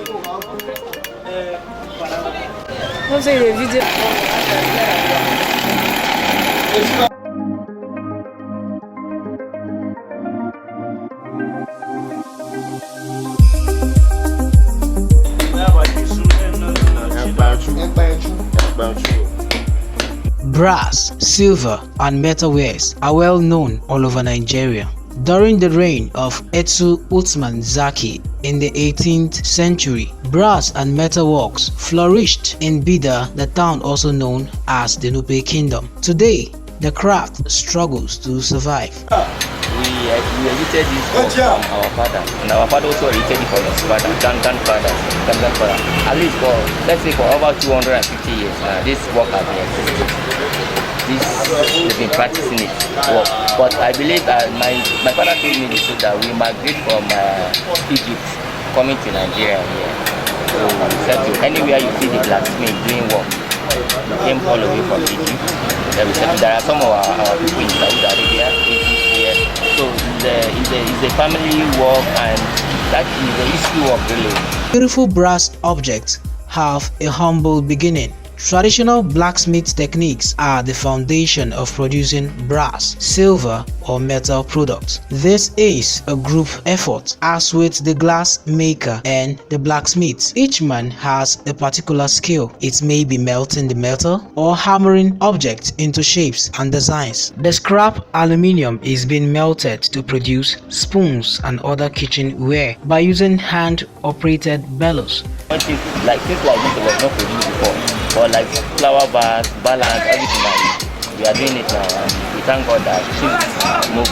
Non c'est les vidéos. Brass, silver, and metalwares are well known all over Nigeria. During the reign of Etu Uthman Zaki in the 18th century, brass and metalworks flourished in Bida, the town also known as the Nupe Kingdom. Today, the craft struggles to survive. We inherited this work from our father, and our father also inherited it from his father, grandfather. At least for, let's say, for over 250 years, this work has been existing. They've been practicing it. But I believe my father told me this, that we migrate from Egypt coming to Nigeria here. So we said to anywhere you see the blacksmith doing work, we came all the way from Egypt. Then we said there are some of our people in Saudi Arabia, Egypt here. So it's a family work, and that is the history of really. Beautiful brass objects have a humble beginning. Traditional blacksmith techniques are the foundation of producing brass, silver, or metal products. This is a group effort, as with the glass maker and the blacksmith. Each man has a particular skill. It may be melting the metal or hammering objects into shapes and designs. The scrap aluminium is being melted to produce spoons and other kitchenware by using hand-operated bellows. Things like this was not produced before. Or like flower bars, balance, everything like that. We are doing it now, and we thank God that things move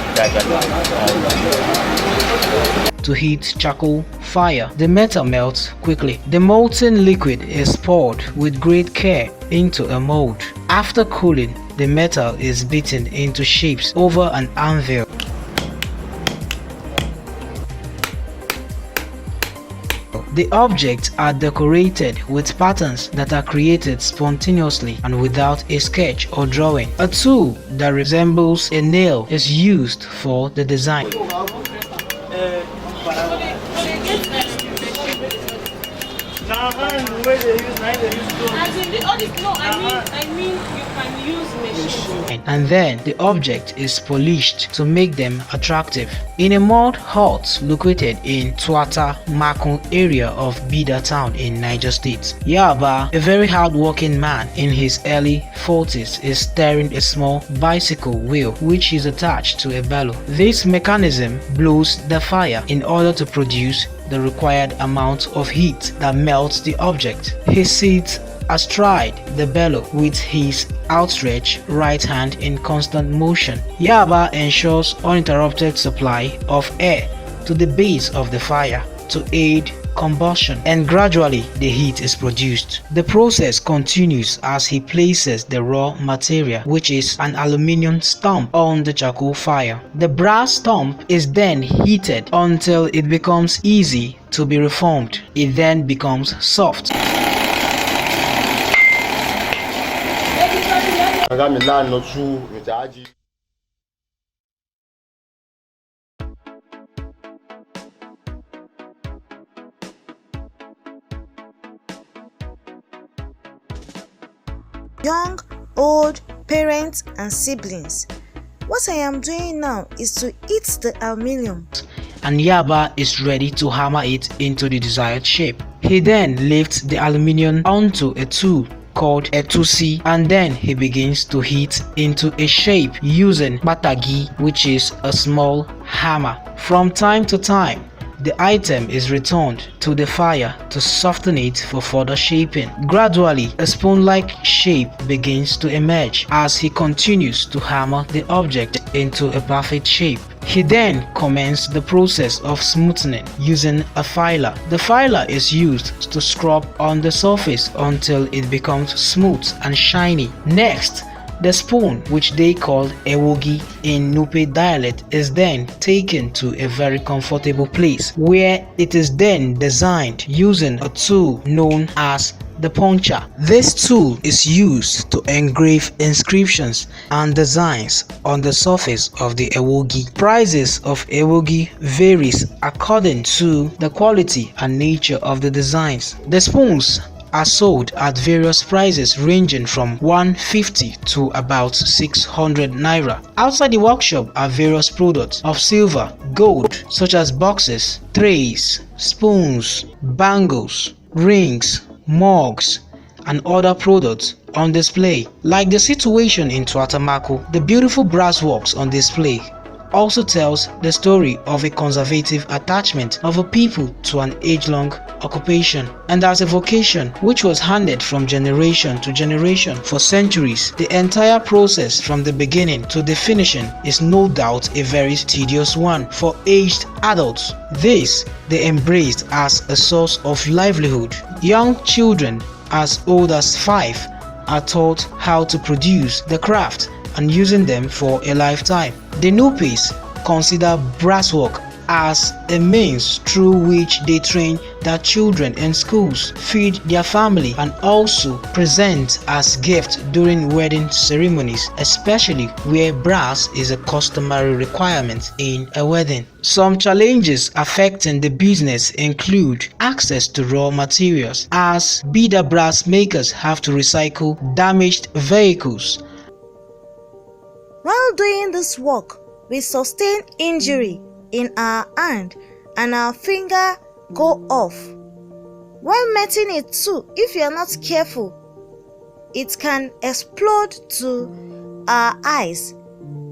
gradually. To heat charcoal fire, the metal melts quickly. The molten liquid is poured with great care into a mold. After cooling, the metal is beaten into shapes over an anvil. The objects are decorated with patterns that are created spontaneously and without a sketch or drawing. A tool that resembles a nail is used for the design. And then the object is polished to make them attractive. In a mud hut located in Twata Makun area of Bida town in Niger State, Yaba, a very hard-working man in his early 40s, is steering a small bicycle wheel which is attached to a bellow. This mechanism blows the fire in order to produce the required amount of heat that melts the object. He sits astride the bellow with his outstretched right hand in constant motion. Yaba ensures uninterrupted supply of air to the base of the fire to aid combustion, and gradually the heat is produced. The process continues as he places the raw material, which is an aluminium stump, on the charcoal fire. The brass stump is then heated until it becomes easy to be reformed. It then becomes soft. Young, old, parents and siblings. What I am doing now is to heat the aluminium. And Yaba is ready to hammer it into the desired shape. He then lifts the aluminium onto a tool called a tusi, and then he begins to heat into a shape using batagi, which is a small hammer. From time to time, the item is returned to the fire to soften it for further shaping. Gradually, a spoon-like shape begins to emerge as he continues to hammer the object into a perfect shape. He then commences the process of smoothing using a filer. The filer is used to scrub on the surface until it becomes smooth and shiny. Next, the spoon, which they call ewogi in Nupe dialect, is then taken to a very comfortable place where it is then designed using a tool known as the puncher. This tool is used to engrave inscriptions and designs on the surface of the ewogi. Prices of ewogi varies according to the quality and nature of the designs. The spoons are sold at various prices ranging from 150 to about 600 naira. Outside the workshop are various products of silver, gold, such as boxes, trays, spoons, bangles, rings, mugs, and other products on display. Like the situation in Tuatamaku, the beautiful brass works on display also tells the story of a conservative attachment of a people to an age-long occupation and as a vocation which was handed from generation to generation for centuries. The entire process from the beginning to the finishing is no doubt a very tedious one for aged adults. This they embraced as a source of livelihood. Young children as old as 5 are taught how to produce the craft and using them for a lifetime. The Nupes consider brasswork as a means through which they train their children in schools, feed their family, and also present as gifts during wedding ceremonies, especially where brass is a customary requirement in a wedding. Some challenges affecting the business include access to raw materials, as Bida brass makers have to recycle damaged vehicles. While doing this work, we sustain injury in our hand and our finger go off. While melting it too, if you are not careful, it can explode to our eyes.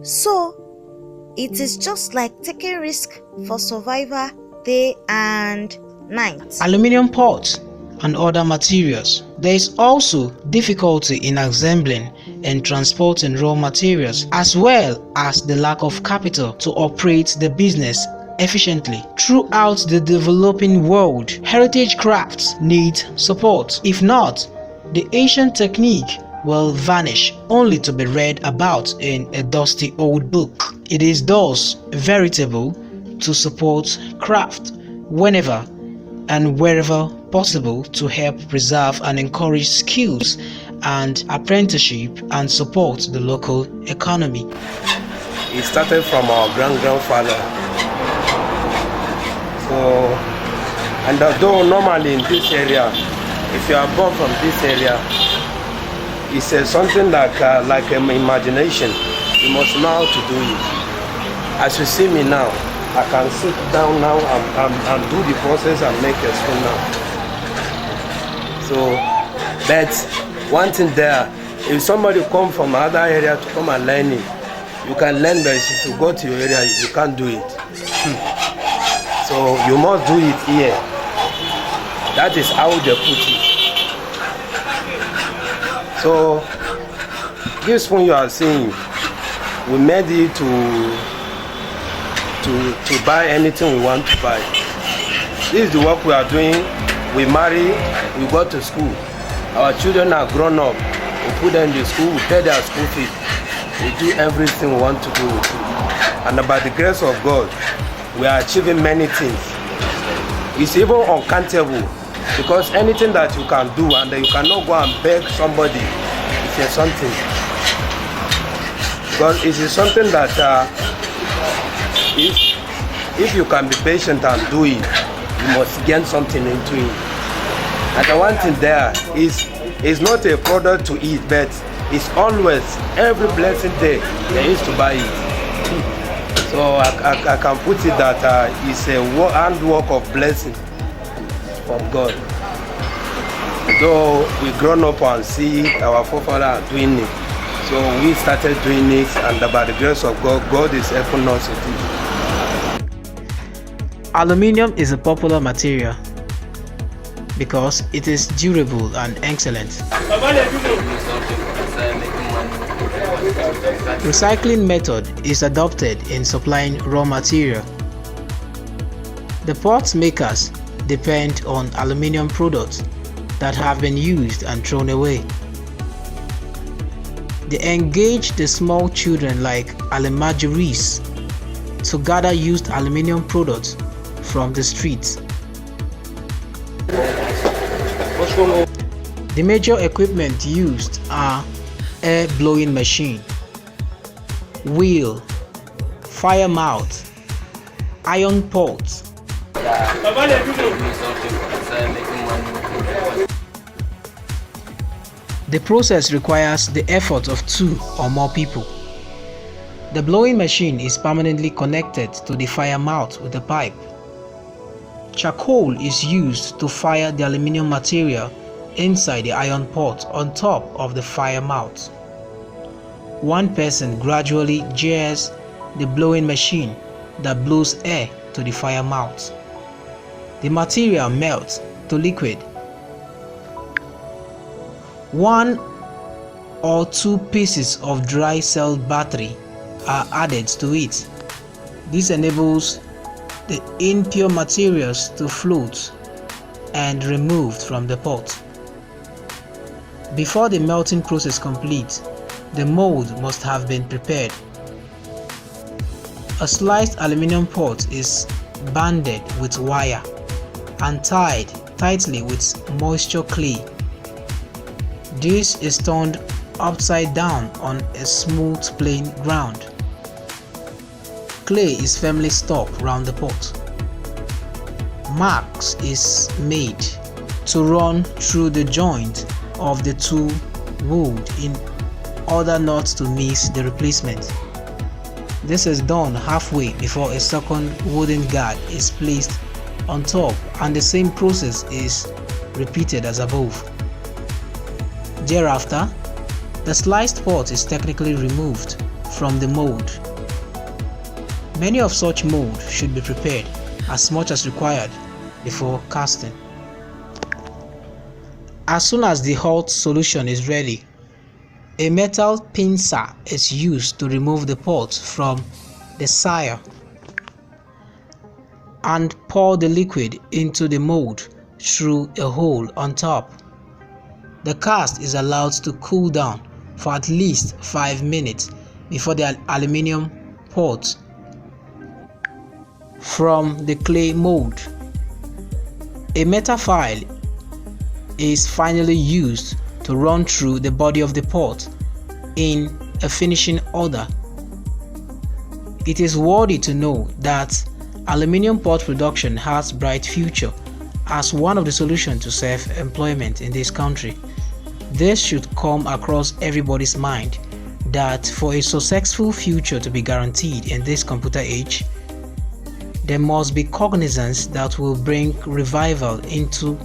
So it is just like taking risk for survival day and night. Aluminium pots and other materials. There is also difficulty in assembling and transporting raw materials, as well as the lack of capital to operate the business efficiently. Throughout the developing world, heritage crafts need support. If not, the ancient technique will vanish, only to be read about in a dusty old book. It is thus veritable to support craft whenever and wherever possible to help preserve and encourage skills and apprenticeship and support the local economy. It started from our grandfather. So, and although normally in this area, if you are born from this area, it's something like an imagination. You must know how to do it. As you see me now, I can sit down now and do the process and make a spoon now. So, but one thing there, if somebody come from another area to come and learn it, you can learn, but if you go to your area, you can't do it. So you must do it here. That is how they put it. So this spoon you are seeing, we made it to buy anything we want to buy. This is the work we are doing. We marry, we go to school. Our children are grown up. We put them in school, we pay their school fees. We do everything we want to do. And by the grace of God, we are achieving many things. It's even uncountable, because anything that you can do and you cannot go and beg somebody, it's something. Because it is something that if you can be patient and do it, you must gain something into it. And the one thing there is not a product to eat, but it's always, every blessing day, there is to buy it. So I can put it that it's a handwork of blessing from God. So we grown up and see our forefathers doing it. So we started doing it, and by the grace of God, God is helping us to do it. Aluminium is a popular material because it is durable and excellent. Recycling method is adopted in supplying raw material. The pot makers depend on aluminium products that have been used and thrown away. They engage the small children like alemajuris to gather used aluminium products from the streets. The major equipment used are air blowing machine, wheel, fire mouth, iron pot. The process requires the effort of 2 or more people. The blowing machine is permanently connected to the fire mouth with a pipe. Charcoal is used to fire the aluminium material inside the iron pot on top of the fire mouth. One person gradually jars the blowing machine that blows air to the fire mouth. The material melts to liquid. 1 or 2 pieces of dry cell battery are added to it. This enables the impure materials to float and removed from the pot. Before the melting process completes, the mold must have been prepared. A sliced aluminum pot is banded with wire and tied tightly with moisture clay. This is turned upside down on a smooth plain ground. Clay is firmly stuck round the pot. Marks is made to run through the joint of the 2 wood in order not to miss the replacement. This is done halfway before a second wooden guard is placed on top, and the same process is repeated as above. Thereafter, the sliced pot is technically removed from the mold. Many of such mold should be prepared as much as required before casting. As soon as the hot solution is ready, a metal pincer is used to remove the pot from the sire and pour the liquid into the mold through a hole on top. The cast is allowed to cool down for at least 5 minutes before the aluminium pot from the clay mold. A metal file is finally used to run through the body of the pot in a finishing order. It is worthy to know that aluminium pot production has bright future as one of the solutions to self-employment in this country. This should come across everybody's mind that for a successful future to be guaranteed in this computer age, there must be cognizance that will bring revival into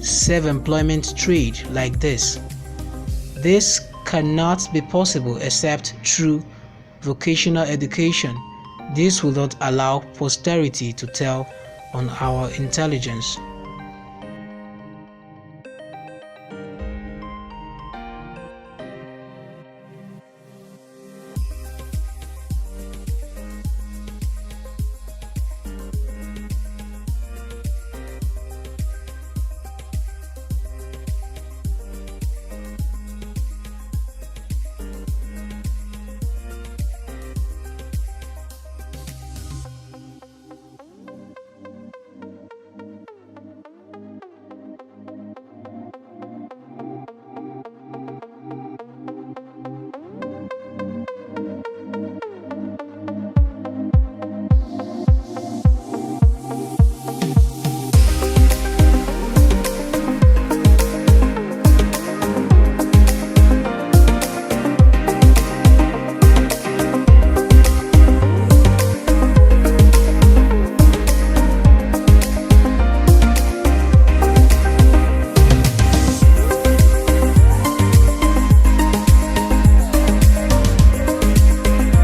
self-employment trade like this. This cannot be possible except through vocational education. This will not allow posterity to tell on our intelligence.